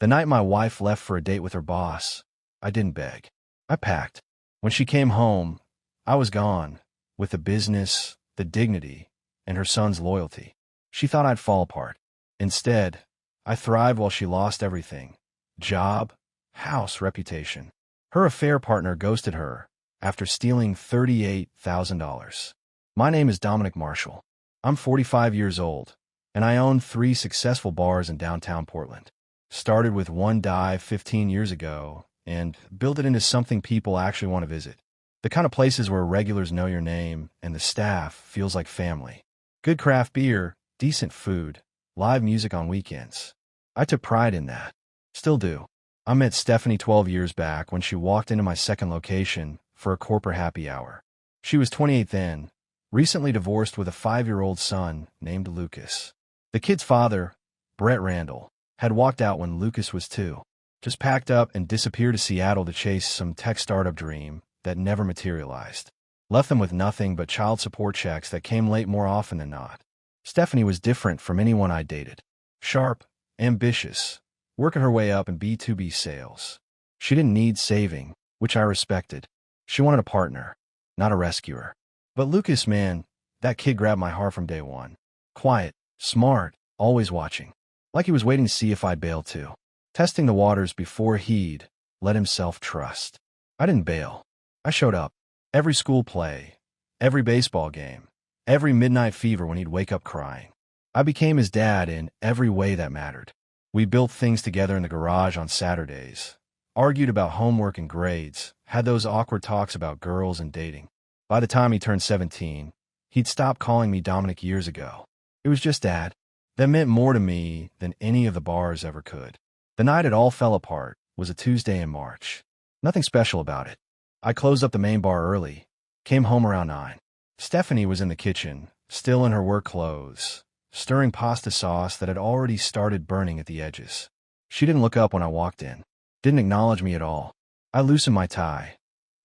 The night my wife left for a date with her boss, I didn't beg. I packed. When she came home, I was gone, with the business, the dignity, and her son's loyalty. She thought I'd fall apart. Instead, I thrived while she lost everything: job, house, reputation. Her affair partner ghosted her after stealing $38,000. My name is Dominic Marshall. I'm 45 years old, and I own 3 successful bars in downtown Portland. Started with one dive 15 years ago and built it into something people actually want to visit. The kind of places where regulars know your name and the staff feels like family. Good craft beer, decent food, live music on weekends. I took pride in that. Still do. I met Stephanie 12 years back when she walked into my second location for a corporate happy hour. She was 28 then, recently divorced with a 5-year-old son named Lucas. The kid's father, Brett Randall, had walked out when Lucas was 2. Just packed up and disappeared to Seattle to chase some tech startup dream that never materialized. Left them with nothing but child support checks that came late more often than not. Stephanie was different from anyone I dated. Sharp, ambitious, working her way up in B2B sales. She didn't need saving, which I respected. She wanted a partner, not a rescuer. But Lucas, man, that kid grabbed my heart from day one. Quiet, smart, always watching. Like he was waiting to see if I'd bail too. Testing the waters before he'd let himself trust. I didn't bail. I showed up. Every school play, every baseball game, every midnight fever when he'd wake up crying. I became his dad in every way that mattered. We built things together in the garage on Saturdays, argued about homework and grades, had those awkward talks about girls and dating. By the time he turned 17, he'd stopped calling me Dominic years ago. It was just Dad. That meant more to me than any of the bars ever could. The night it all fell apart was a Tuesday in March. Nothing special about it. I closed up the main bar early, came home around 9. Stephanie was in the kitchen, still in her work clothes, stirring pasta sauce that had already started burning at the edges. She didn't look up when I walked in, didn't acknowledge me at all. I loosened my tie,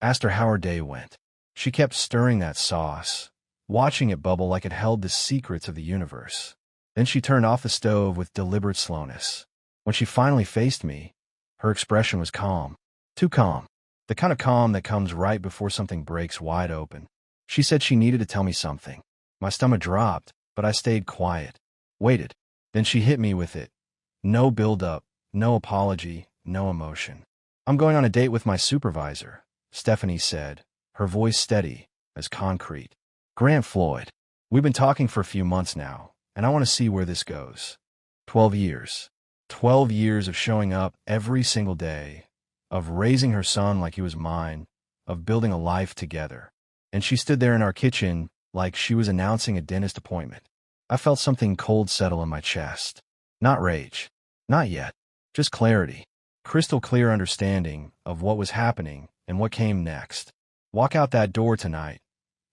asked her how her day went. She kept stirring that sauce, watching it bubble like it held the secrets of the universe. Then she turned off the stove with deliberate slowness. When she finally faced me, her expression was calm. Too calm. The kind of calm that comes right before something breaks wide open. She said she needed to tell me something. My stomach dropped, but I stayed quiet. Waited. Then she hit me with it. No build-up, no apology, no emotion. I'm going on a date with my supervisor, Stephanie said, her voice steady as concrete. Grant Floyd. We've been talking for a few months now, and I want to see where this goes. 12 years. 12 years of showing up every single day, of raising her son like he was mine, of building a life together. And she stood there in our kitchen like she was announcing a dentist appointment. I felt something cold settle in my chest. Not rage. Not yet. Just clarity. Crystal clear understanding of what was happening and what came next. Walk out that door tonight,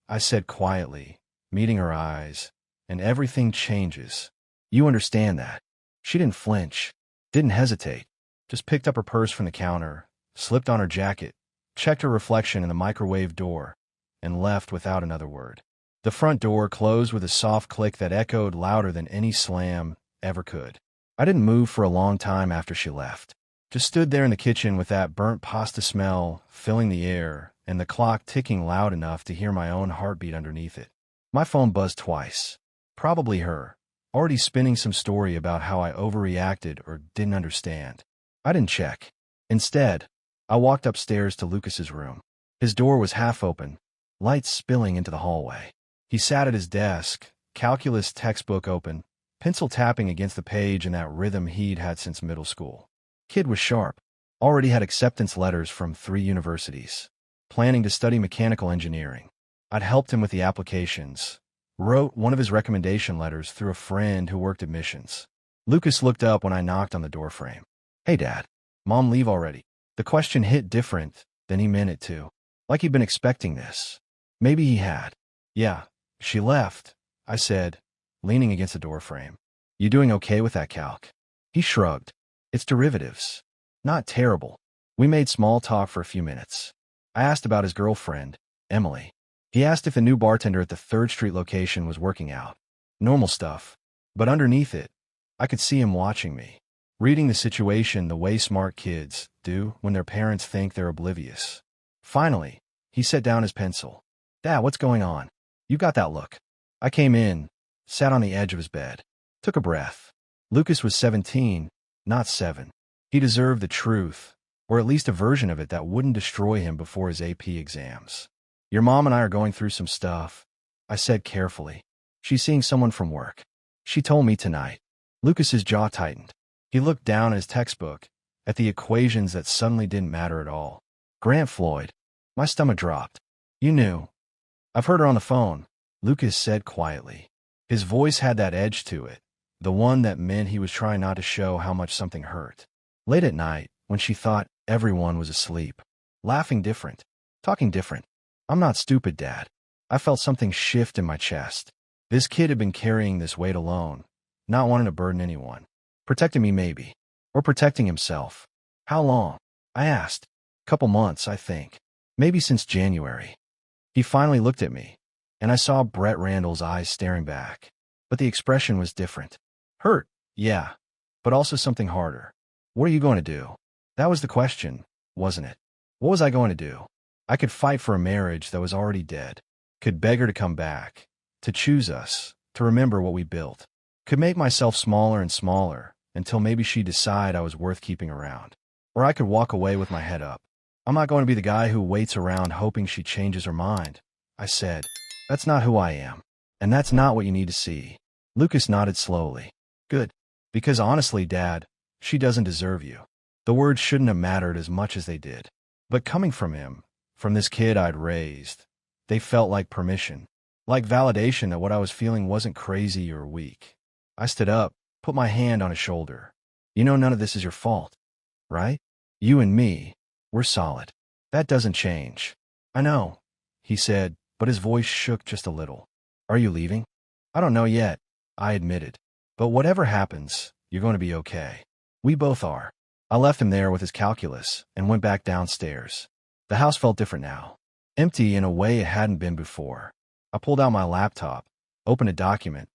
I said quietly, meeting her eyes, and everything changes. You understand that. She didn't flinch, didn't hesitate, just picked up her purse from the counter, slipped on her jacket, checked her reflection in the microwave door, and left without another word. The front door closed with a soft click that echoed louder than any slam ever could. I didn't move for a long time after she left. Just stood there in the kitchen with that burnt pasta smell filling the air and the clock ticking loud enough to hear my own heartbeat underneath it. My phone buzzed twice. Probably her, already spinning some story about how I overreacted or didn't understand. I didn't check. Instead, I walked upstairs to Lucas's room. His door was half open, light spilling into the hallway. He sat at his desk, calculus textbook open, pencil tapping against the page in that rhythm he'd had since middle school. Kid was sharp, already had acceptance letters from 3 universities, planning to study mechanical engineering. I'd helped him with the applications, wrote one of his recommendation letters through a friend who worked admissions. Lucas looked up when I knocked on the doorframe. Hey, Dad. Mom leave already? The question hit different than he meant it to. Like he'd been expecting this. Maybe he had. Yeah, she left, I said, leaning against the doorframe. You doing okay with that calc? He shrugged. It's derivatives. Not terrible. We made small talk for a few minutes. I asked about his girlfriend, Emily. He asked if the new bartender at the 3rd Street location was working out. Normal stuff. But underneath it, I could see him watching me. reading the situation the way smart kids do when their parents think they're oblivious. Finally, he set down his pencil. "Dad, what's going on? You got that look." I came in, sat on the edge of his bed, took a breath. Lucas was 17, not 7. He deserved the truth, or at least a version of it that wouldn't destroy him before his AP exams. "Your mom and I are going through some stuff," I said carefully. "She's seeing someone from work. She told me tonight." Lucas's jaw tightened. He looked down at his textbook, at the equations that suddenly didn't matter at all. "Grant Floyd." My stomach dropped. "You knew." "I've heard her on the phone," Lucas said quietly. His voice had that edge to it, the one that meant he was trying not to show how much something hurt. Late at night, when she thought everyone was asleep. Laughing different. Talking different. "I'm not stupid, Dad." I felt something shift in my chest. This kid had been carrying this weight alone, not wanting to burden anyone. Protecting me, maybe. Or protecting himself. "How long?" I asked. "Couple months, I think. Maybe since January." He finally looked at me, and I saw Brett Randall's eyes staring back. But the expression was different. Hurt, yeah, but also something harder. "What are you going to do?" That was the question, wasn't it? What was I going to do? I could fight for a marriage that was already dead. Could beg her to come back, to choose us, to remember what we built. Could make myself smaller and smaller until maybe she'd decide I was worth keeping around. Or I could walk away with my head up. "I'm not going to be the guy who waits around hoping she changes her mind," I said. "That's not who I am. And that's not what you need to see." Lucas nodded slowly. "Good. Because honestly, Dad, she doesn't deserve you." The words shouldn't have mattered as much as they did. But coming from him, from this kid I'd raised, they felt like permission. Like validation that what I was feeling wasn't crazy or weak. I stood up, put my hand on his shoulder. "You know none of this is your fault, right? You and me, we're solid. That doesn't change." "I know," he said, but his voice shook just a little. "Are you leaving?" "I don't know yet," I admitted. "But whatever happens, you're going to be okay." "We both are." I left him there with his calculus and went back downstairs. The house felt different now. Empty in a way it hadn't been before. I pulled out my laptop, opened a document,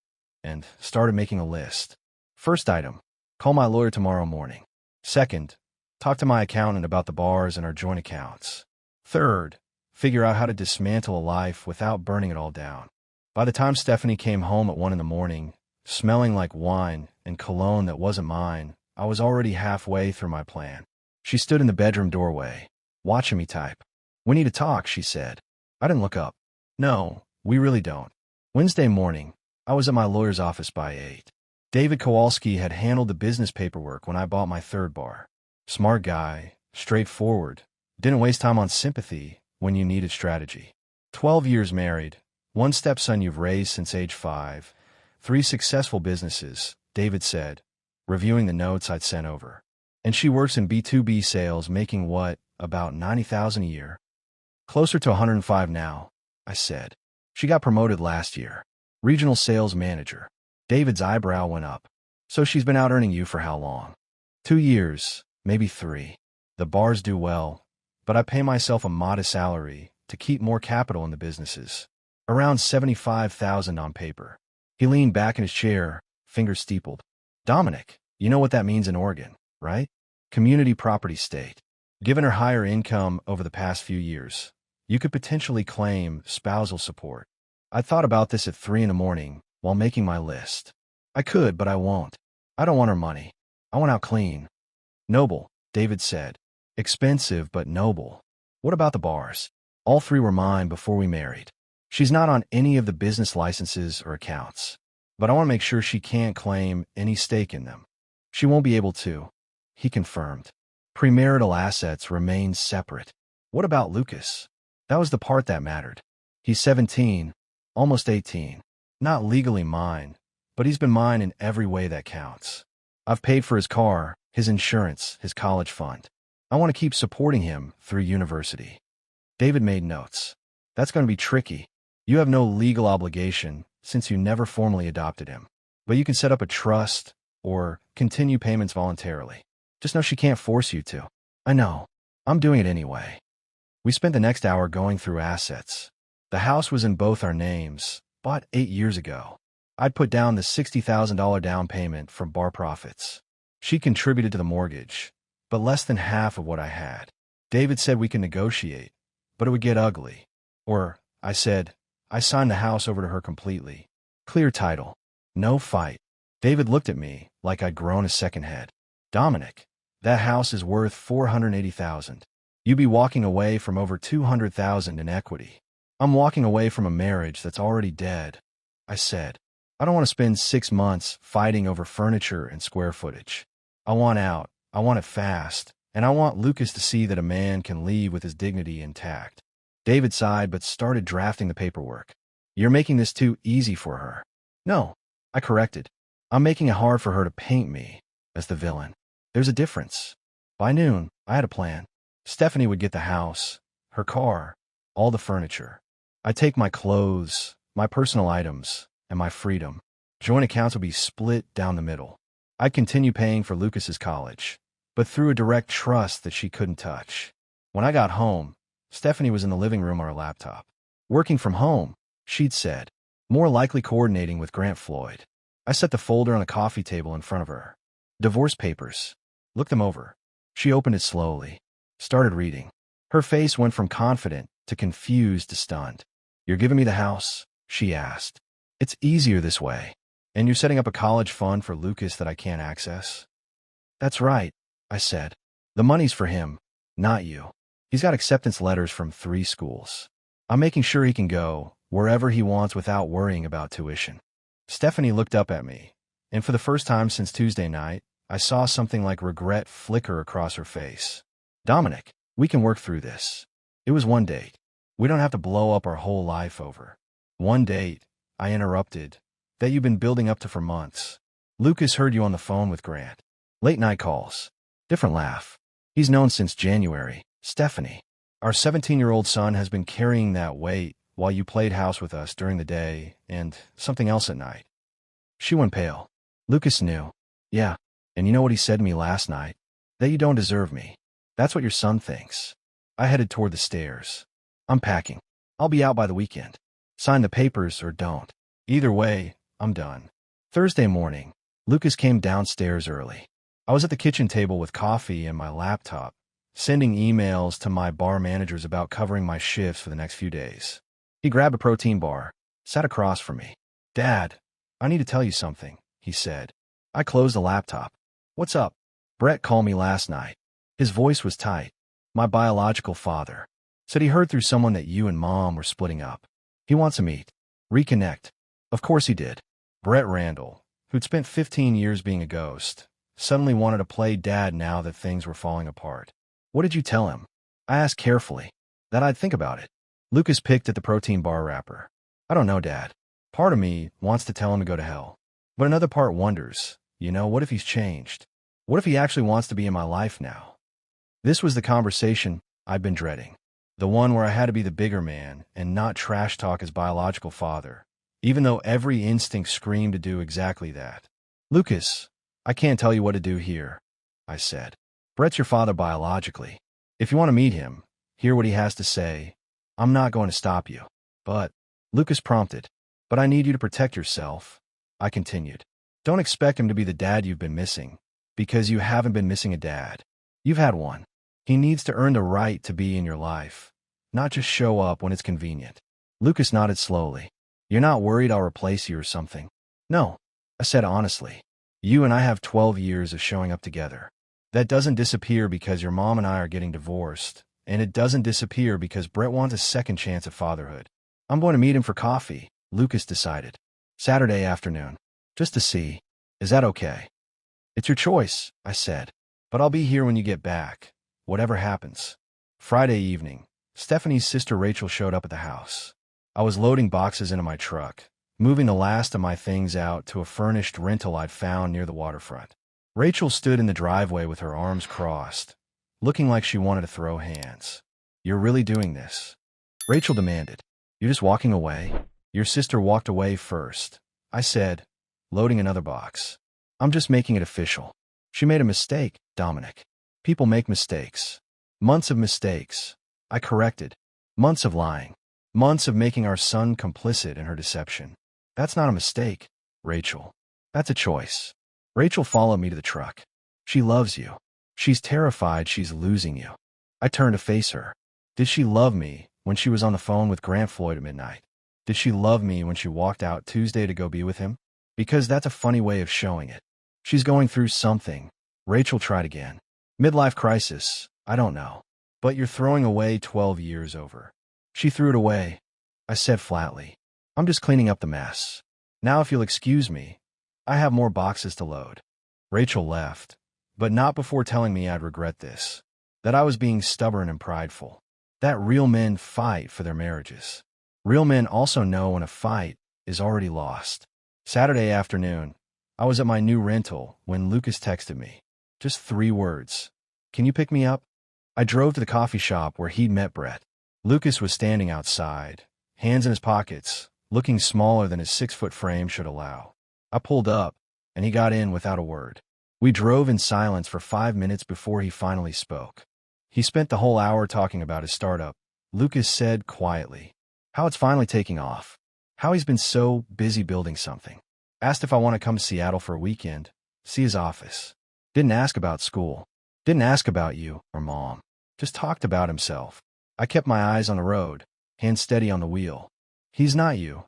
and started making a list. First item, call my lawyer tomorrow morning. Second, talk to my accountant about the bars and our joint accounts. Third, figure out how to dismantle a life without burning it all down. By the time Stephanie came home at 1 a.m, smelling like wine and cologne that wasn't mine, I was already halfway through my plan. She stood in the bedroom doorway, watching me type. "We need to talk," she said. I didn't look up. "No, we really don't." Wednesday morning, I was at my lawyer's office by 8. David Kowalski had handled the business paperwork when I bought my third bar. Smart guy, straightforward, didn't waste time on sympathy when you needed strategy. 12 years married, 1 stepson you've raised since age 5, 3 successful businesses, David said, reviewing the notes I'd sent over. "And she works in B2B sales, making what, about $90,000 a year?" "Closer to 105 now," I said. "She got promoted last year. Regional sales manager." David's eyebrow went up. "So she's been out earning you for how long?" 2 years, maybe 3. The bars do well, but I pay myself a modest salary to keep more capital in the businesses. Around $75,000 on paper. He leaned back in his chair, fingers steepled. "Dominic, you know what that means in Oregon, right? Community property state. Given her higher income over the past few years, you could potentially claim spousal support." I thought about this at 3 a.m. while making my list. I could, but I won't. I don't want her money. I want out clean. "Noble," David said. "Expensive, but noble." "What about the bars?" "All 3 were mine before we married. She's not on any of the business licenses or accounts. But I want to make sure she can't claim any stake in them." "She won't be able to," he confirmed. "Premarital assets remain separate." "What about Lucas?" That was the part that mattered. "He's 17, almost 18. Not legally mine, but he's been mine in every way that counts. I've paid for his car, his insurance, his college fund. I want to keep supporting him through university." David made notes. "That's going to be tricky. You have no legal obligation since you never formally adopted him. But you can set up a trust or continue payments voluntarily. Just know she can't force you to." "I know. I'm doing it anyway." We spent the next hour going through assets. The house was in both our names, bought 8 years ago. I'd put down the $60,000 down payment from bar profits. She contributed to the mortgage, but less than half of what I had. David said we could negotiate, but it would get ugly. Or, I said, I signed the house over to her completely. Clear title. No fight. David looked at me like I'd grown a second head. Dominic, that house is worth $480,000. You'd be walking away from over $200,000 in equity. I'm walking away from a marriage that's already dead. I said, I don't want to spend 6 months fighting over furniture and square footage. I want out. I want it fast. And I want Lucas to see that a man can leave with his dignity intact. David sighed but started drafting the paperwork. You're making this too easy for her. No, I corrected. I'm making it hard for her to paint me as the villain. There's a difference. By noon, I had a plan. Stephanie would get the house, her car, all the furniture. I'd take my clothes, my personal items, and my freedom. Joint accounts would be split down the middle. I'd continue paying for Lucas's college, but through a direct trust that she couldn't touch. When I got home, Stephanie was in the living room on her laptop. Working from home, she'd said, more likely coordinating with Grant Floyd. I set the folder on a coffee table in front of her. Divorce papers. Look them over. She opened it slowly. Started reading. Her face went from confident to confused to stunned. You're giving me the house? She asked. It's easier this way. And you're setting up a college fund for Lucas that I can't access? That's right, I said. The money's for him, not you. He's got acceptance letters from 3 schools. I'm making sure he can go wherever he wants without worrying about tuition. Stephanie looked up at me, and for the first time since Tuesday night, I saw something like regret flicker across her face. Dominic, we can work through this. It was one date. We don't have to blow up our whole life over. One date, I interrupted, that you've been building up to for months. Lucas heard you on the phone with Grant. Late night calls. Different laugh. He's known since January. Stephanie, our 17-year-old son has been carrying that weight while you played house with us during the day and something else at night. She went pale. Lucas knew. Yeah, and you know what he said to me last night? That you don't deserve me. That's what your son thinks. I headed toward the stairs. I'm packing. I'll be out by the weekend. Sign the papers or don't. Either way, I'm done. Thursday morning, Lucas came downstairs early. I was at the kitchen table with coffee and my laptop, sending emails to my bar managers about covering my shifts for the next few days. He grabbed a protein bar, sat across from me. Dad, I need to tell you something, he said. I closed the laptop. What's up? Brett called me last night. His voice was tight. My biological father said he heard through someone that you and Mom were splitting up. He wants to meet. Reconnect. Of course he did. Brett Randall, who'd spent 15 years being a ghost, suddenly wanted to play dad now that things were falling apart. What did you tell him? I asked carefully. That I'd think about it. Lucas picked at the protein bar wrapper. I don't know, Dad. Part of me wants to tell him to go to hell. But another part wonders, what if he's changed? What if he actually wants to be in my life now? This was the conversation I'd been dreading. The one where I had to be the bigger man and not trash talk his biological father, even though every instinct screamed to do exactly that. Lucas, I can't tell you what to do here, I said. Brett's your father biologically. If you want to meet him, hear what he has to say, I'm not going to stop you. But, Lucas prompted, but I need you to protect yourself, I continued. Don't expect him to be the dad you've been missing, because you haven't been missing a dad. You've had one. He needs to earn the right to be in your life, not just show up when it's convenient. Lucas nodded slowly. You're not worried I'll replace you or something? No, I said honestly. You and I have 12 years of showing up together. That doesn't disappear because your mom and I are getting divorced, and it doesn't disappear because Brett wants a second chance at fatherhood. I'm going to meet him for coffee, Lucas decided. Saturday afternoon. Just to see. Is that okay? It's your choice, I said. But I'll be here when you get back, whatever happens. Friday evening, Stephanie's sister Rachel showed up at the house. I was loading boxes into my truck, moving the last of my things out to a furnished rental I'd found near the waterfront. Rachel stood in the driveway with her arms crossed, looking like she wanted to throw hands. You're really doing this? Rachel demanded. You're just walking away? Your sister walked away first, I said, loading another box. I'm just making it official. She made a mistake, Dominic. People make mistakes. Months of mistakes. I corrected. Months of lying. Months of making our son complicit in her deception. That's not a mistake, Rachel. That's a choice. Rachel followed me to the truck. She loves you. She's terrified she's losing you. I turned to face her. Did she love me when she was on the phone with Grant Floyd at midnight? Did she love me when she walked out Tuesday to go be with him? Because that's a funny way of showing it. She's going through something. Rachel tried again. Midlife crisis. I don't know. But you're throwing away 12 years over. She threw it away. I said flatly. I'm just cleaning up the mess. Now if you'll excuse me, I have more boxes to load. Rachel left, but not before telling me I'd regret this. That I was being stubborn and prideful. That real men fight for their marriages. Real men also know when a fight is already lost. Saturday afternoon, I was at my new rental when Lucas texted me. Just 3 words. Can you pick me up? I drove to the coffee shop where he'd met Brett. Lucas was standing outside, hands in his pockets, looking smaller than his 6-foot frame should allow. I pulled up, and he got in without a word. We drove in silence for 5 minutes before he finally spoke. He spent the whole hour talking about his startup. Lucas said quietly, how it's finally taking off, how he's been so busy building something. Asked if I want to come to Seattle for a weekend, see his office. Didn't ask about school. Didn't ask about you or Mom. Just talked about himself. I kept my eyes on the road, hand steady on the wheel. He's not you,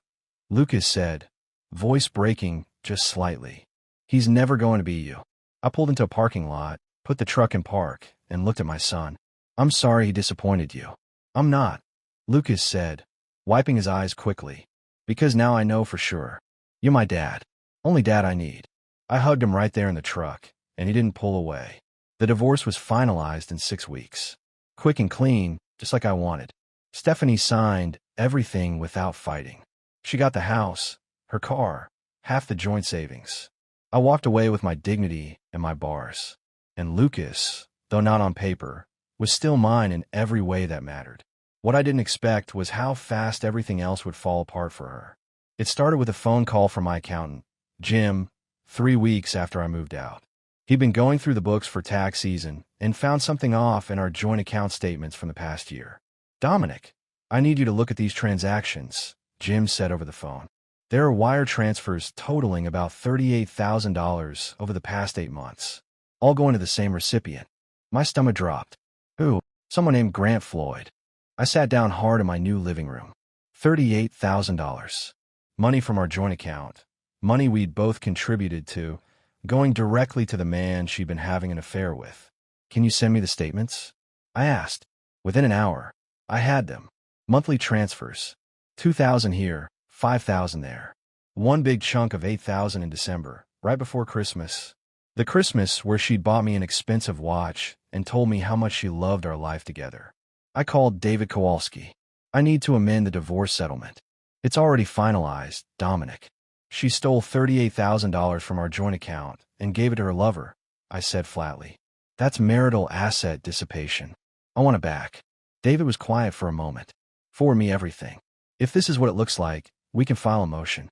Lucas said, voice breaking just slightly. He's never going to be you. I pulled into a parking lot, put the truck in park, and looked at my son. I'm sorry he disappointed you. I'm not, Lucas said, wiping his eyes quickly. Because now I know for sure. You're my dad. Only dad I need. I hugged him right there in the truck, and he didn't pull away. The divorce was finalized in 6 weeks. Quick and clean, just like I wanted. Stephanie signed everything without fighting. She got the house, her car, half the joint savings. I walked away with my dignity and my bars. And Lucas, though not on paper, was still mine in every way that mattered. What I didn't expect was how fast everything else would fall apart for her. It started with a phone call from my accountant, Jim, 3 weeks after I moved out. He'd been going through the books for tax season and found something off in our joint account statements from the past year. Dominic, I need you to look at these transactions, Jim said over the phone. There are wire transfers totaling about $38,000 over the past 8 months, all going to the same recipient. My stomach dropped. Who? Someone named Grant Floyd. I sat down hard in my new living room. $38,000. Money from our joint account. Money we'd both contributed to, going directly to the man she'd been having an affair with. Can you send me the statements? I asked. Within an hour, I had them. Monthly transfers. $2,000 here, $5,000 there. One big chunk of $8,000 in December, right before Christmas. The Christmas where she'd bought me an expensive watch and told me how much she loved our life together. I called David Kowalski. I need to amend the divorce settlement. It's already finalized, Dominic. She stole $38,000 from our joint account and gave it to her lover, I said flatly. That's marital asset dissipation. I want it back. David was quiet for a moment. Forward me everything. If this is what it looks like, we can file a motion.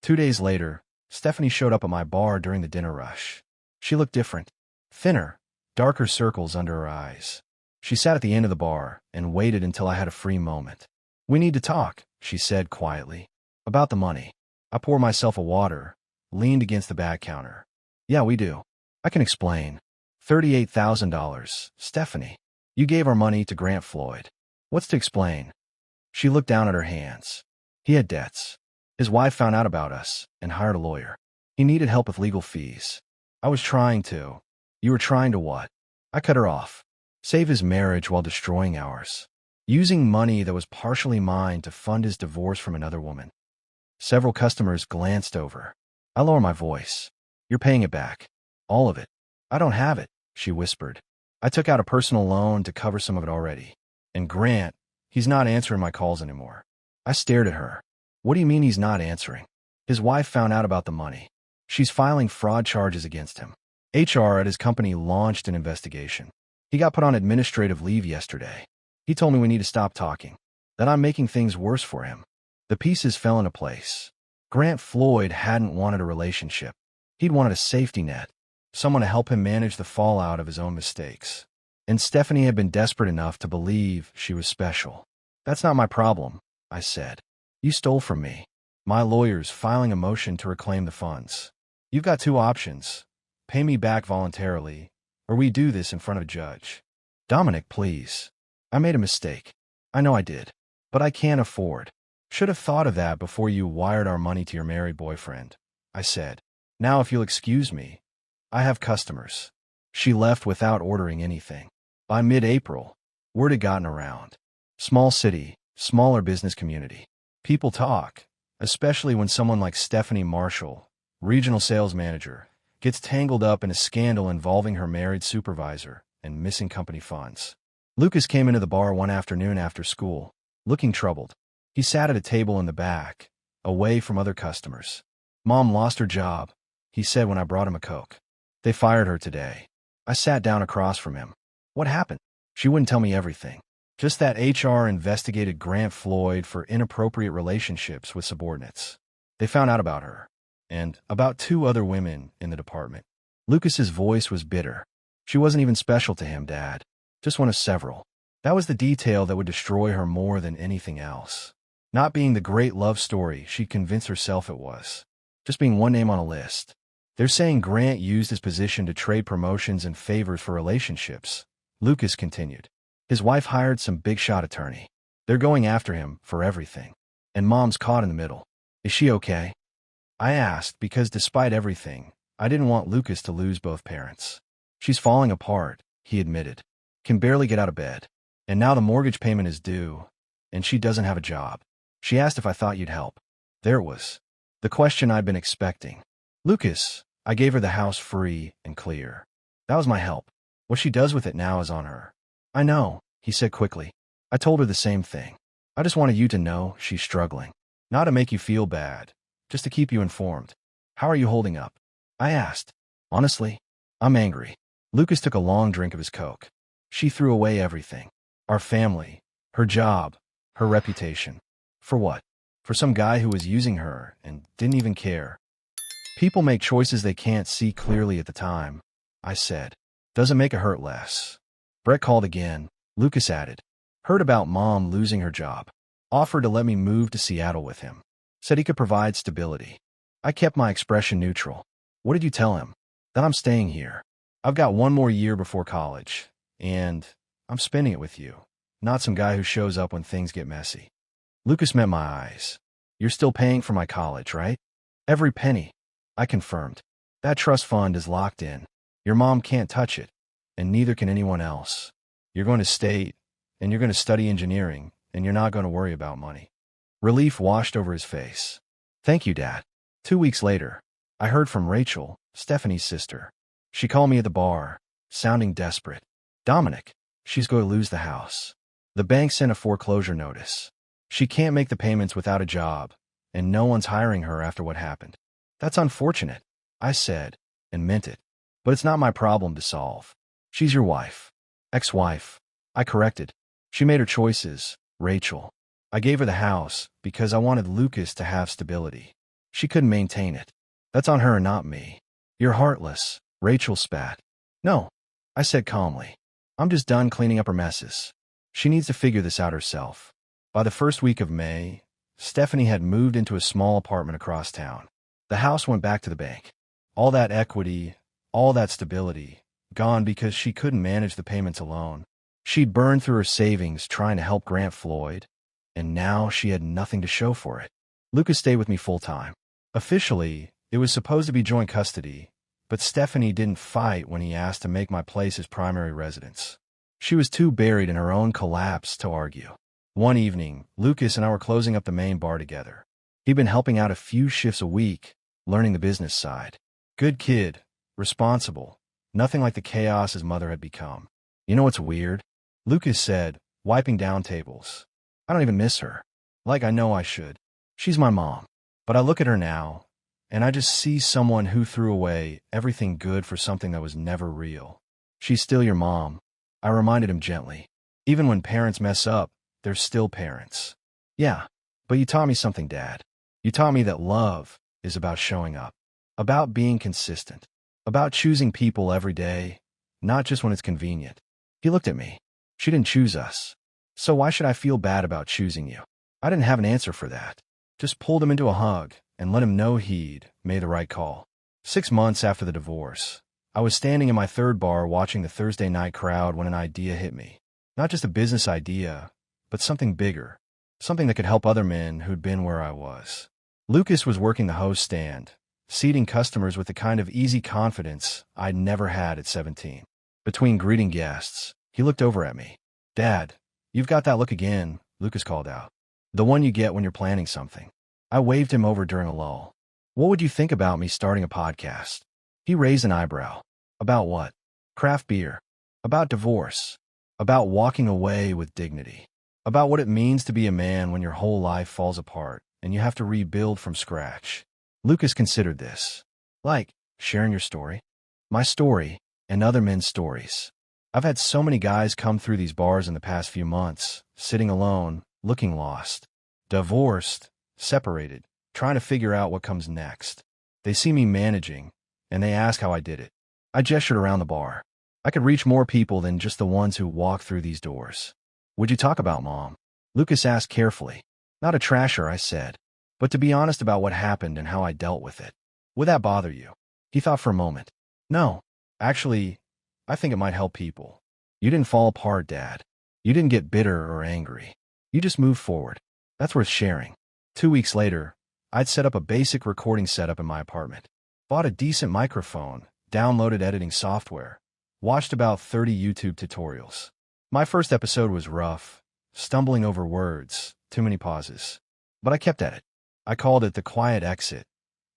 2 days later, Stephanie showed up at my bar during the dinner rush. She looked different. Thinner, darker circles under her eyes. She sat at the end of the bar and waited until I had a free moment. We need to talk, she said quietly. About the money. I poured myself a water, leaned against the back counter. Yeah, we do. I can explain. $38,000, Stephanie. You gave our money to Grant Floyd. What's to explain? She looked down at her hands. He had debts. His wife found out about us and hired a lawyer. He needed help with legal fees. I was trying to. You were trying to what? I cut her off. Save his marriage while destroying ours. Using money that was partially mine to fund his divorce from another woman. Several customers glanced over. I lowered my voice. You're paying it back. All of it. I don't have it, she whispered. I took out a personal loan to cover some of it already. And Grant, he's not answering my calls anymore. I stared at her. What do you mean he's not answering? His wife found out about the money. She's filing fraud charges against him. HR at his company launched an investigation. He got put on administrative leave yesterday. He told me we need to stop talking, that I'm making things worse for him. The pieces fell into place. Grant Floyd hadn't wanted a relationship. He'd wanted a safety net, someone to help him manage the fallout of his own mistakes. And Stephanie had been desperate enough to believe she was special. That's not my problem, I said. You stole from me. My lawyer's filing a motion to reclaim the funds. You've got 2 options. Pay me back voluntarily or we do this in front of a judge. Dominic, please. I made a mistake. I know I did. But I can't afford. Should have thought of that before you wired our money to your married boyfriend, I said. Now if you'll excuse me, I have customers. She left without ordering anything. By mid-April, word had gotten around. Small city, smaller business community. People talk, especially when someone like Stephanie Marshall, regional sales manager, gets tangled up in a scandal involving her married supervisor and missing company funds. Lucas came into the bar one afternoon after school, looking troubled. He sat at a table in the back, away from other customers. Mom lost her job, he said when I brought him a Coke. They fired her today. I sat down across from him. What happened? She wouldn't tell me everything. Just that HR investigated Grant Floyd for inappropriate relationships with subordinates. They found out about her, and about 2 other women in the department. Lucas's voice was bitter. She wasn't even special to him, Dad. Just one of several. That was the detail that would destroy her more than anything else. Not being the great love story she'd convinced herself it was. Just being one name on a list. They're saying Grant used his position to trade promotions and favors for relationships, Lucas continued. His wife hired some big-shot attorney. They're going after him for everything. And Mom's caught in the middle. Is she okay? I asked because despite everything, I didn't want Lucas to lose both parents. She's falling apart, he admitted. Can barely get out of bed. And now the mortgage payment is due, and she doesn't have a job. She asked if I thought you'd help. There it was. The question I'd been expecting. Lucas, I gave her the house free and clear. That was my help. What she does with it now is on her. I know, he said quickly. I told her the same thing. I just wanted you to know she's struggling. Not to make you feel bad, just to keep you informed. How are you holding up? I asked. Honestly, I'm angry. Lucas took a long drink of his Coke. She threw away everything. Our family, her job, her reputation. For what? For some guy who was using her and didn't even care. People make choices they can't see clearly at the time, I said. Doesn't make it hurt less. Brett called again. Lucas added. Heard about Mom losing her job. Offered to let me move to Seattle with him. Said he could provide stability. I kept my expression neutral. What did you tell him? That I'm staying here. I've got 1 more year before college, and I'm spending it with you, not some guy who shows up when things get messy. Lucas met my eyes. You're still paying for my college, right? Every penny, I confirmed. That trust fund is locked in. Your mom can't touch it, and neither can anyone else. You're going to state, and you're going to study engineering, and you're not going to worry about money. Relief washed over his face. Thank you, Dad. 2 weeks later, I heard from Rachel, Stephanie's sister. She called me at the bar, sounding desperate. Dominic, she's going to lose the house. The bank sent a foreclosure notice. She can't make the payments without a job, and no one's hiring her after what happened. That's unfortunate, I said, and meant it. But it's not my problem to solve. She's your wife. Ex-wife. I corrected. She made her choices, Rachel. I gave her the house because I wanted Lucas to have stability. She couldn't maintain it. That's on her and not me. You're heartless, Rachel spat. No, I said calmly. I'm just done cleaning up her messes. She needs to figure this out herself. By the first week of May, Stephanie had moved into a small apartment across town. The house went back to the bank. All that equity, all that stability, gone because she couldn't manage the payments alone. She'd burned through her savings trying to help Grant Floyd, and now she had nothing to show for it. Lucas stayed with me full-time. Officially, it was supposed to be joint custody, but Stephanie didn't fight when he asked to make my place his primary residence. She was too buried in her own collapse to argue. One evening, Lucas and I were closing up the main bar together. He'd been helping out a few shifts a week, learning the business side. Good kid, responsible, nothing like the chaos his mother had become. You know what's weird? Lucas said, wiping down tables. I don't even miss her. Like I know I should. She's my mom. But I look at her now, and I just see someone who threw away everything good for something that was never real. She's still your mom, I reminded him gently. Even when parents mess up, they're still parents. Yeah, but you taught me something, Dad. You taught me that love is about showing up, about being consistent, about choosing people every day, not just when it's convenient. He looked at me. She didn't choose us. So why should I feel bad about choosing you? I didn't have an answer for that. Just pulled him into a hug and let him know he'd made the right call. 6 months after the divorce, I was standing in my third bar watching the Thursday night crowd when an idea hit me. Not just a business idea, but something bigger. Something that could help other men who'd been where I was. Lucas was working the host stand, seating customers with the kind of easy confidence I'd never had at 17. Between greeting guests, he looked over at me. "Dad, you've got that look again," Lucas called out. "The one you get when you're planning something." I waved him over during a lull. "What would you think about me starting a podcast?" He raised an eyebrow. "About what?" "Craft beer. About divorce. About walking away with dignity. About what it means to be a man when your whole life falls apart and you have to rebuild from scratch." Lucas considered this. "Like sharing your story?" "My story, and other men's stories. I've had so many guys come through these bars in the past few months, sitting alone, looking lost. Divorced, separated, trying to figure out what comes next. They see me managing, and they ask how I did it." I gestured around the bar. "I could reach more people than just the ones who walk through these doors." "Would you talk about Mom?" Lucas asked carefully. "Not a trasher," I said, "but to be honest about what happened and how I dealt with it. Would that bother you?" He thought for a moment. "No. Actually, I think it might help people. You didn't fall apart, Dad. You didn't get bitter or angry. You just moved forward. That's worth sharing." 2 weeks later, I'd set up a basic recording setup in my apartment. Bought a decent microphone, downloaded editing software, watched about 30 YouTube tutorials. My first episode was rough, stumbling over words, too many pauses. But I kept at it. I called it The Quiet Exit,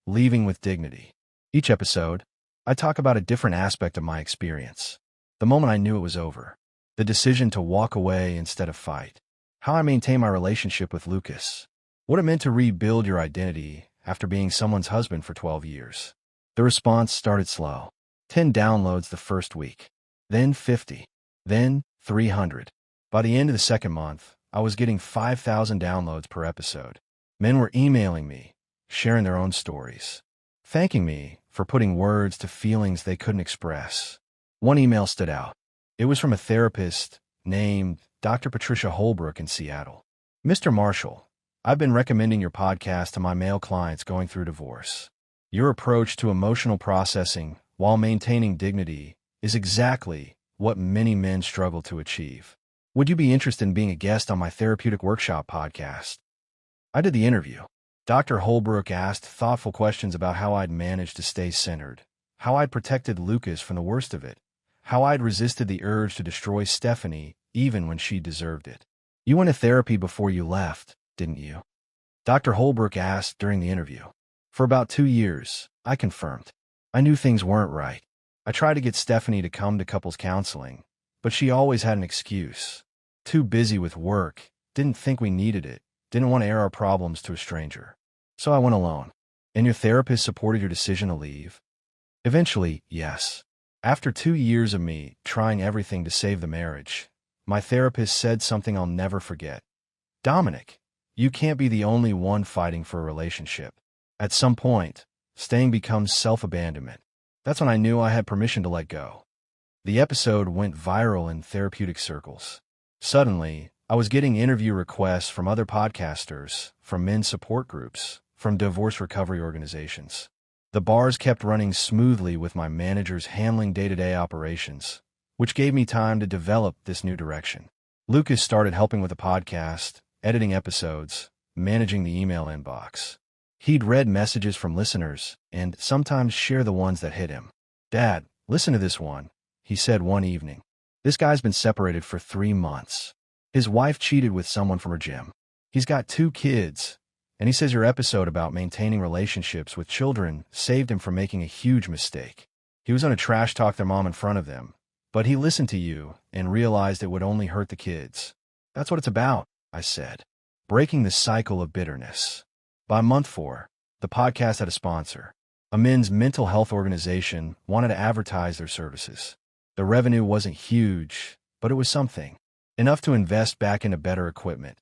Leaving with Dignity. Each episode, I talk about a different aspect of my experience. The moment I knew it was over. The decision to walk away instead of fight. How I maintained my relationship with Lucas. What it meant to rebuild your identity after being someone's husband for 12 years. The response started slow. 10 downloads the first week. Then 50. Then 300. By the end of the second month, I was getting 5,000 downloads per episode. Men were emailing me, sharing their own stories, thanking me for putting words to feelings they couldn't express. One email stood out. It was from a therapist named Dr. Patricia Holbrook in Seattle. "Mr. Marshall, I've been recommending your podcast to my male clients going through divorce. Your approach to emotional processing while maintaining dignity is exactly what many men struggle to achieve. Would you be interested in being a guest on my therapeutic workshop podcast?" I did the interview. Dr. Holbrook asked thoughtful questions about how I'd managed to stay centered, how I'd protected Lucas from the worst of it, how I'd resisted the urge to destroy Stephanie even when she deserved it. "You went to therapy before you left, didn't you?" Dr. Holbrook asked during the interview. "For about 2 years," I confirmed. "I knew things weren't right. I tried to get Stephanie to come to couples counseling, but she always had an excuse. Too busy with work, didn't think we needed it, didn't want to air our problems to a stranger. So I went alone." "And your therapist supported your decision to leave?" "Eventually, yes. After 2 years of me trying everything to save the marriage, my therapist said something I'll never forget. "Dominic, you can't be the only one fighting for a relationship. At some point, staying becomes self-abandonment." That's when I knew I had permission to let go. The episode went viral in therapeutic circles. Suddenly, I was getting interview requests from other podcasters, from men's support groups, from divorce recovery organizations. The bars kept running smoothly with my managers handling day-to-day operations, which gave me time to develop this new direction. Lucas started helping with the podcast, editing episodes, managing the email inbox. He'd read messages from listeners and sometimes share the ones that hit him. "Dad, listen to this one," he said one evening. "This guy's been separated for 3 months. His wife cheated with someone from her gym. He's got 2 kids, and he says your episode about maintaining relationships with children saved him from making a huge mistake. He was going to trash talk their mom in front of them, but he listened to you and realized it would only hurt the kids. That's what it's about," I said. Breaking the cycle of bitterness. By month 4, the podcast had a sponsor. A men's mental health organization wanted to advertise their services. The revenue wasn't huge, but it was something. Enough to invest back into better equipment.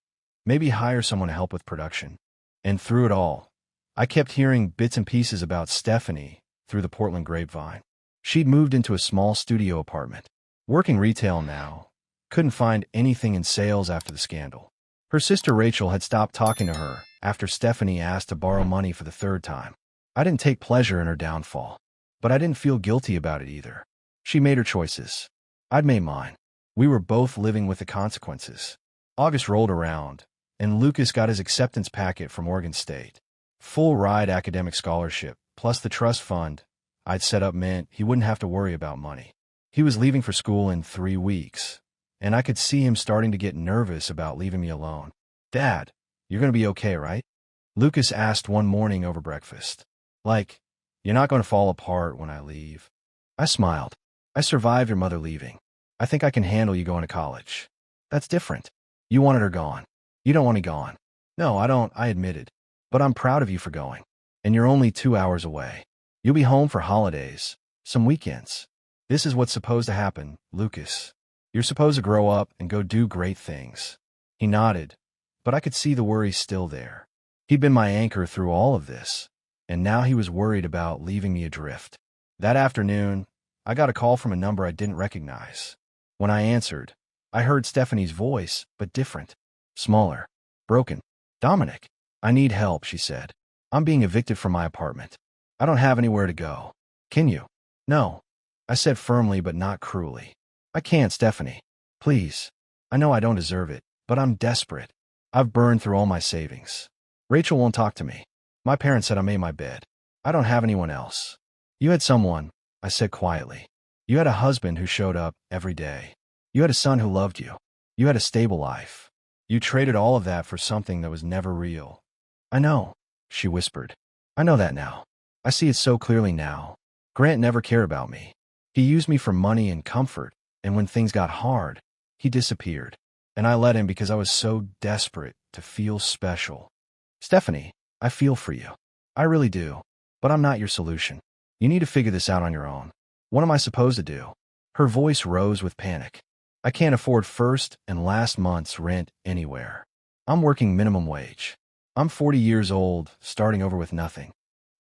Maybe hire someone to help with production. And through it all, I kept hearing bits and pieces about Stephanie through the Portland grapevine. She'd moved into a small studio apartment. Working retail now. Couldn't find anything in sales after the scandal. Her sister Rachel had stopped talking to her after Stephanie asked to borrow money for the 3rd time. I didn't take pleasure in her downfall. But I didn't feel guilty about it either. She made her choices. I'd made mine. We were both living with the consequences. August rolled around, and Lucas got his acceptance packet from Oregon State. Full ride academic scholarship, plus the trust fund I'd set up meant he wouldn't have to worry about money. He was leaving for school in 3 weeks, and I could see him starting to get nervous about leaving me alone. "Dad, you're going to be okay, right?" Lucas asked one morning over breakfast. "Like, you're not going to fall apart when I leave?" I smiled. "I survived your mother leaving. I think I can handle you going to college." "That's different. You wanted her gone. You don't want me gone." "No, I don't," I admitted. "But I'm proud of you for going. And you're only 2 hours away. You'll be home for holidays, some weekends. This is what's supposed to happen, Lucas. You're supposed to grow up and go do great things." He nodded, but I could see the worry still there. He'd been my anchor through all of this, and now he was worried about leaving me adrift. That afternoon, I got a call from a number I didn't recognize. When I answered, I heard Stephanie's voice, but different. Smaller. Broken. "Dominic, I need help," she said. "I'm being evicted from my apartment. I don't have anywhere to go. Can you?" "No," I said firmly but not cruelly. "I can't, Stephanie. Please. I know I don't deserve it, but I'm desperate. I've burned through all my savings. Rachel won't talk to me. My parents said I made my bed. I don't have anyone else." "You had someone," I said quietly. "You had a husband who showed up every day. You had a son who loved you. You had a stable life. You traded all of that for something that was never real." "I know," she whispered. "I know that now. I see it so clearly now. Grant never cared about me. He used me for money and comfort, and when things got hard, he disappeared. And I let him because I was so desperate to feel special. Stephanie, I feel for you. I really do. But I'm not your solution. You need to figure this out on your own. What am I supposed to do?" Her voice rose with panic. "I can't afford first and last month's rent anywhere. I'm working minimum wage. I'm 40 years old, starting over with nothing."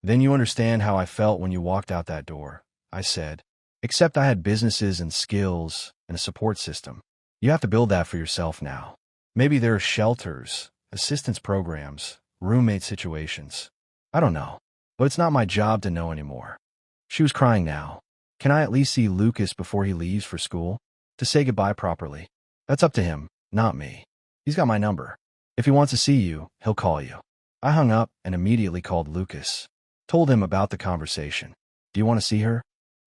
"Then you understand how I felt when you walked out that door," I said. "Except I had businesses and skills and a support system. You have to build that for yourself now. Maybe there are shelters, assistance programs, roommate situations. I don't know. But it's not my job to know anymore." She was crying now. "Can I at least see Lucas before he leaves for school? To say goodbye properly?" "That's up to him, not me. He's got my number. If he wants to see you, he'll call you." I hung up and immediately called Lucas. Told him about the conversation. "Do you want to see her?"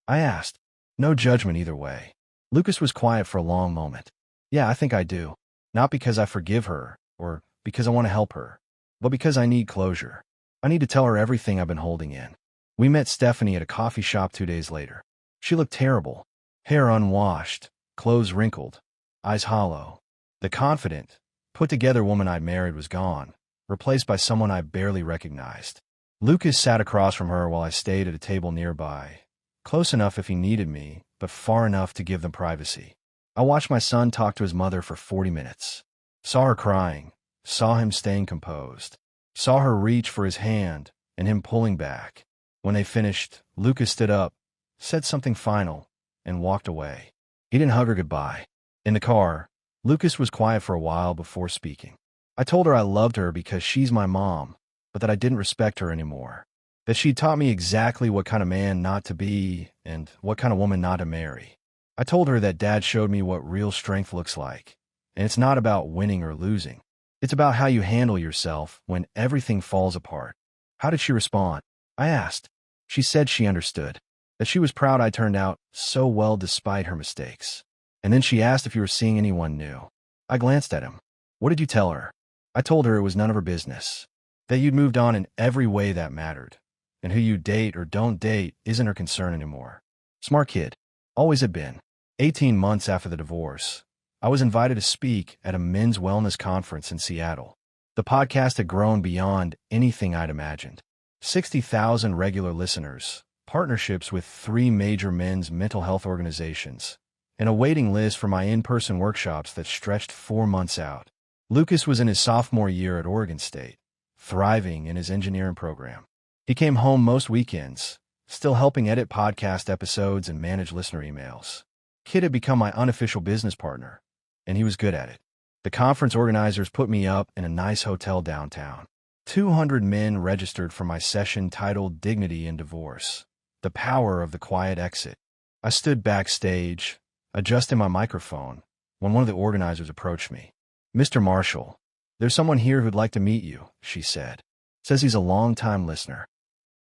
I asked. No judgment either way. Lucas was quiet for a long moment. "Yeah, I think I do. Not because I forgive her, or because I want to help her, but because I need closure. I need to tell her everything I've been holding in." We met Stephanie at a coffee shop 2 days later. She looked terrible. Hair unwashed, clothes wrinkled, eyes hollow. The confident, put-together woman I'd married was gone, replaced by someone I barely recognized. Lucas sat across from her while I stayed at a table nearby, close enough if he needed me, but far enough to give them privacy. I watched my son talk to his mother for 40 minutes. Saw her crying, saw him staying composed, saw her reach for his hand and him pulling back. When they finished, Lucas stood up, said something final, and walked away. He didn't hug her goodbye. In the car, Lucas was quiet for a while before speaking. I told her I loved her because she's my mom, but that I didn't respect her anymore. That she'd taught me exactly what kind of man not to be and what kind of woman not to marry. I told her that Dad showed me what real strength looks like, and it's not about winning or losing. It's about how you handle yourself when everything falls apart. How did she respond? I asked. She said she understood, that she was proud I turned out so well despite her mistakes. And then she asked if you were seeing anyone new. I glanced at him. What did you tell her? I told her it was none of her business, that you'd moved on in every way that mattered, and who you date or don't date isn't her concern anymore. Smart kid. Always had been. 18 months after the divorce, I was invited to speak at a men's wellness conference in Seattle. The podcast had grown beyond anything I'd imagined. 60,000 regular listeners, partnerships with 3 major men's mental health organizations, and a waiting list for my in-person workshops that stretched 4 months out. Lucas was in his sophomore year at Oregon State, thriving in his engineering program. He came home most weekends, still helping edit podcast episodes and manage listener emails. Kid had become my unofficial business partner, and he was good at it. The conference organizers put me up in a nice hotel downtown. 200 men registered for my session titled Dignity in Divorce. The power of the quiet exit. I stood backstage, adjusting my microphone, when one of the organizers approached me. "Mr. Marshall, there's someone here who'd like to meet you," she said. "Says he's a long-time listener."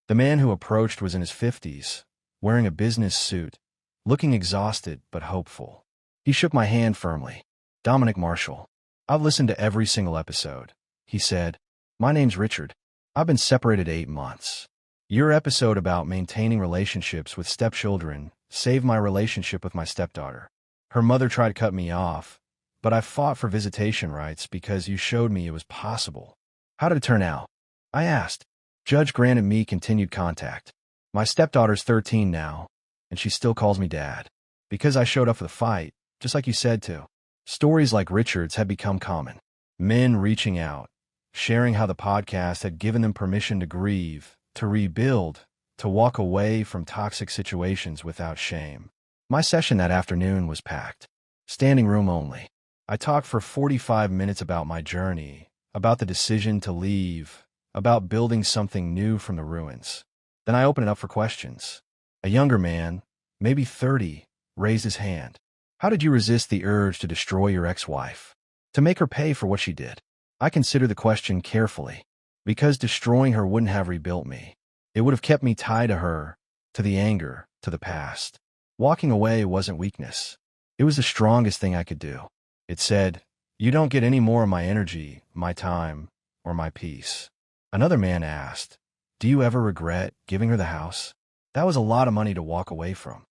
The man who approached was in his 50s, wearing a business suit, looking exhausted but hopeful. He shook my hand firmly. "Dominic Marshall. I've listened to every single episode," he said. "My name's Richard. I've been separated 8 months. Your episode about maintaining relationships with stepchildren saved my relationship with my stepdaughter. Her mother tried to cut me off, but I fought for visitation rights because you showed me it was possible." "How did it turn out?" I asked. "Judge granted me continued contact. My stepdaughter's 13 now, and she still calls me Dad. Because I showed up for the fight, just like you said to." Stories like Richard's had become common. Men reaching out, sharing how the podcast had given them permission to grieve, to rebuild, to walk away from toxic situations without shame. My session that afternoon was packed. Standing room only. I talked for 45 minutes about my journey, about the decision to leave, about building something new from the ruins. Then I opened it up for questions. A younger man, maybe 30, raised his hand. "How did you resist the urge to destroy your ex-wife? To make her pay for what she did?" I considered the question carefully. Because destroying her wouldn't have rebuilt me. It would have kept me tied to her, to the anger, to the past. Walking away wasn't weakness. It was the strongest thing I could do. It said, "You don't get any more of my energy, my time, or my peace." Another man asked, "Do you ever regret giving her the house? That was a lot of money to walk away from."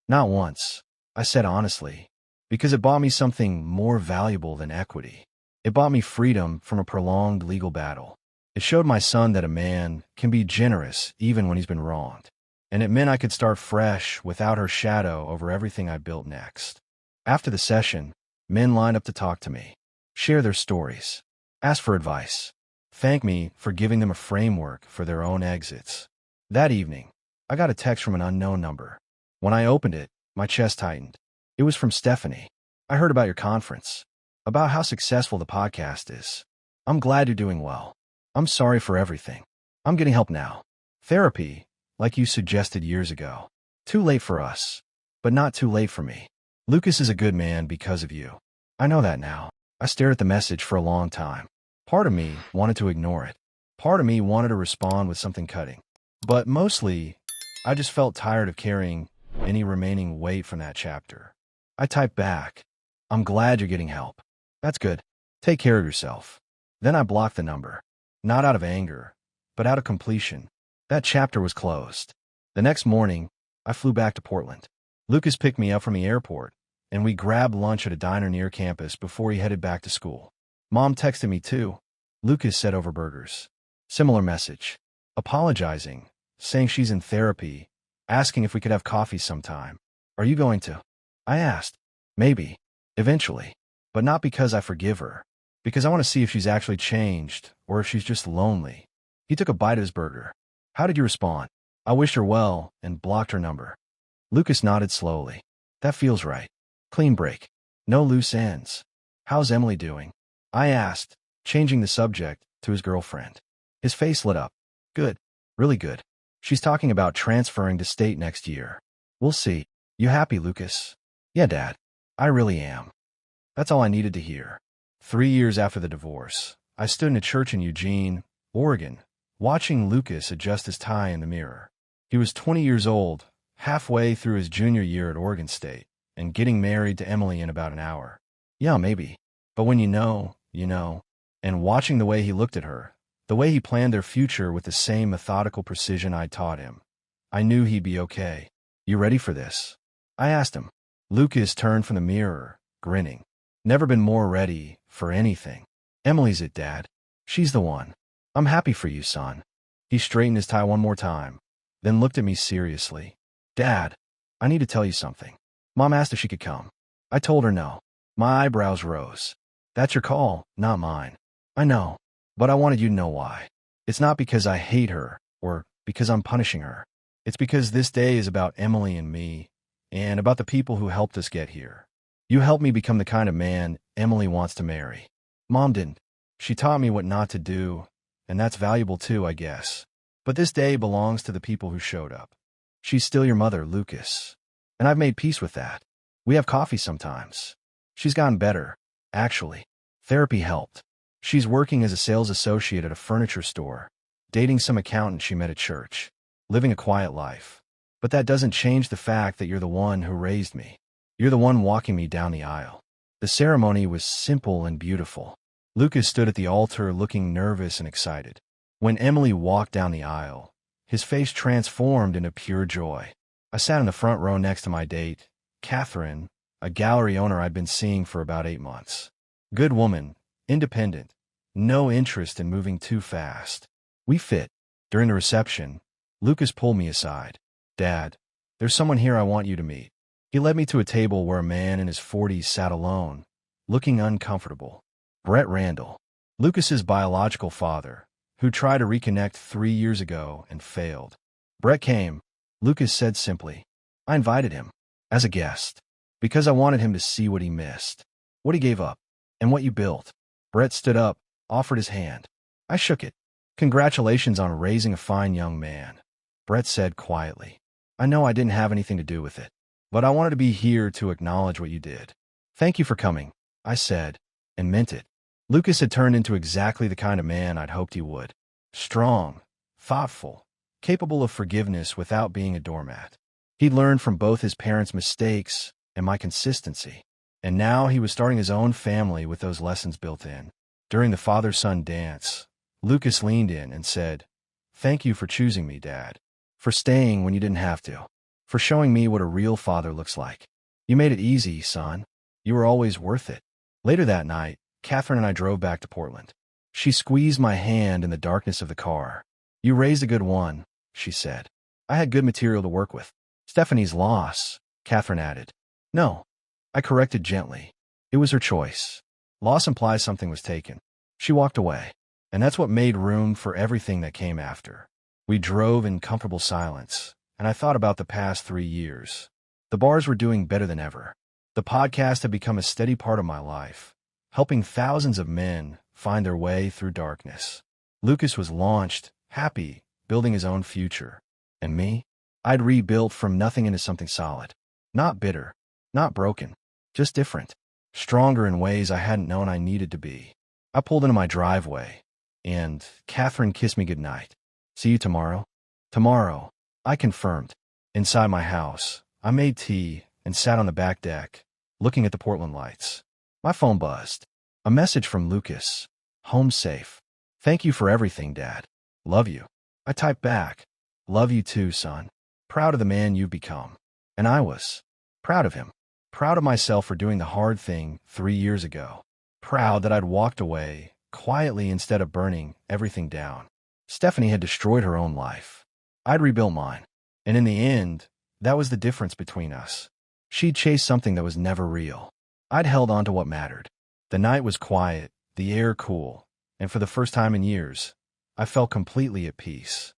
"Not once," I said honestly, "because it bought me something more valuable than equity. It bought me freedom from a prolonged legal battle. It showed my son that a man can be generous even when he's been wronged. And it meant I could start fresh without her shadow over everything I built next." After the session, men lined up to talk to me, share their stories, ask for advice, thank me for giving them a framework for their own exits. That evening, I got a text from an unknown number. When I opened it, my chest tightened. It was from Stephanie. "I heard about your conference, about how successful the podcast is. I'm glad you're doing well. I'm sorry for everything. I'm getting help now. Therapy, like you suggested years ago. Too late for us, but not too late for me. Lucas is a good man because of you. I know that now." I stared at the message for a long time. Part of me wanted to ignore it. Part of me wanted to respond with something cutting. But mostly, I just felt tired of carrying any remaining weight from that chapter. I typed back, "I'm glad you're getting help. That's good. Take care of yourself." Then I blocked the number. Not out of anger, but out of completion. That chapter was closed. The next morning, I flew back to Portland. Lucas picked me up from the airport, and we grabbed lunch at a diner near campus before he headed back to school. Mom texted me too. Lucas said over burgers. Similar message. Apologizing, saying she's in therapy, asking if we could have coffee sometime. "Are you going to?" I asked. "Maybe. Eventually. But not because I forgive her. Because I want to see if she's actually changed, or if she's just lonely." He took a bite of his burger. "How did you respond?" I wished her well and blocked her number. Lucas nodded slowly. "That feels right. Clean break. No loose ends. How's Emily doing?" I asked, changing the subject to his girlfriend. His face lit up. "Good. Really good. She's talking about transferring to state next year. We'll see. You happy, Lucas?" "Yeah, Dad. I really am." That's all I needed to hear. 3 years after the divorce, I stood in a church in Eugene, Oregon, watching Lucas adjust his tie in the mirror. He was 20 years old, halfway through his junior year at Oregon State, and getting married to Emily in about an hour. Yeah, maybe. But when you know, you know. And watching the way he looked at her, the way he planned their future with the same methodical precision I taught him, I knew he'd be okay. "You ready for this?" I asked him. Lucas turned from the mirror, grinning. "Never been more ready for anything." "Emily's it, Dad. She's the one. I'm happy for you, son." He straightened his tie one more time, then looked at me seriously. "Dad, I need to tell you something. Mom asked if she could come. I told her no." My eyebrows rose. "That's your call, not mine." "I know, but I wanted you to know why. It's not because I hate her, or because I'm punishing her. It's because this day is about Emily and me, and about the people who helped us get here. You helped me become the kind of man Emily wants to marry. Mom didn't. She taught me what not to do, and that's valuable too, I guess. But this day belongs to the people who showed up. She's still your mother, Lucas. And I've made peace with that. We have coffee sometimes. She's gotten better, actually. Therapy helped. She's working as a sales associate at a furniture store, dating some accountant she met at church, living a quiet life. But that doesn't change the fact that you're the one who raised me. You're the one walking me down the aisle. The ceremony was simple and beautiful. Lucas stood at the altar looking nervous and excited. When Emily walked down the aisle, his face transformed into pure joy. I sat in the front row next to my date, Catherine, a gallery owner I'd been seeing for about 8 months. Good woman, independent, no interest in moving too fast. We fit. During the reception, Lucas pulled me aside. Dad, there's someone here I want you to meet. He led me to a table where a man in his 40s sat alone, looking uncomfortable. Brett Randall, Lucas's biological father, who tried to reconnect 3 years ago and failed. Brett came, Lucas said simply. I invited him, as a guest, because I wanted him to see what he missed, what he gave up, and what you built. Brett stood up, offered his hand. I shook it. Congratulations on raising a fine young man, Brett said quietly. I know I didn't have anything to do with it, but I wanted to be here to acknowledge what you did. Thank you for coming, I said, and meant it. Lucas had turned into exactly the kind of man I'd hoped he would. Strong, thoughtful, capable of forgiveness without being a doormat. He'd learned from both his parents' mistakes and my consistency, and now he was starting his own family with those lessons built in. During the father-son dance, Lucas leaned in and said, Thank you for choosing me, Dad. For staying when you didn't have to. For showing me what a real father looks like. You made it easy, son. You were always worth it. Later that night, Catherine and I drove back to Portland. She squeezed my hand in the darkness of the car. You raised a good one, she said. I had good material to work with. Stephanie's loss, Catherine added. No, I corrected gently. It was her choice. Loss implies something was taken. She walked away, and that's what made room for everything that came after. We drove in comfortable silence, and I thought about the past 3 years. The bars were doing better than ever. The podcast had become a steady part of my life, helping thousands of men find their way through darkness. Lucas was launched, happy, building his own future. And me? I'd rebuilt from nothing into something solid. Not bitter, not broken, just different. Stronger in ways I hadn't known I needed to be. I pulled into my driveway, and Catherine kissed me goodnight. See you tomorrow? Tomorrow, I confirmed. Inside my house, I made tea and sat on the back deck, looking at the Portland lights. My phone buzzed. A message from Lucas. Home safe. Thank you for everything, Dad. Love you. I typed back. Love you too, son. Proud of the man you've become. And I was. Proud of him. Proud of myself for doing the hard thing 3 years ago. Proud that I'd walked away, quietly instead of burning everything down. Stephanie had destroyed her own life. I'd rebuilt mine. And in the end, that was the difference between us. She'd chased something that was never real. I'd held on to what mattered. The night was quiet, the air cool, and for the first time in years, I felt completely at peace.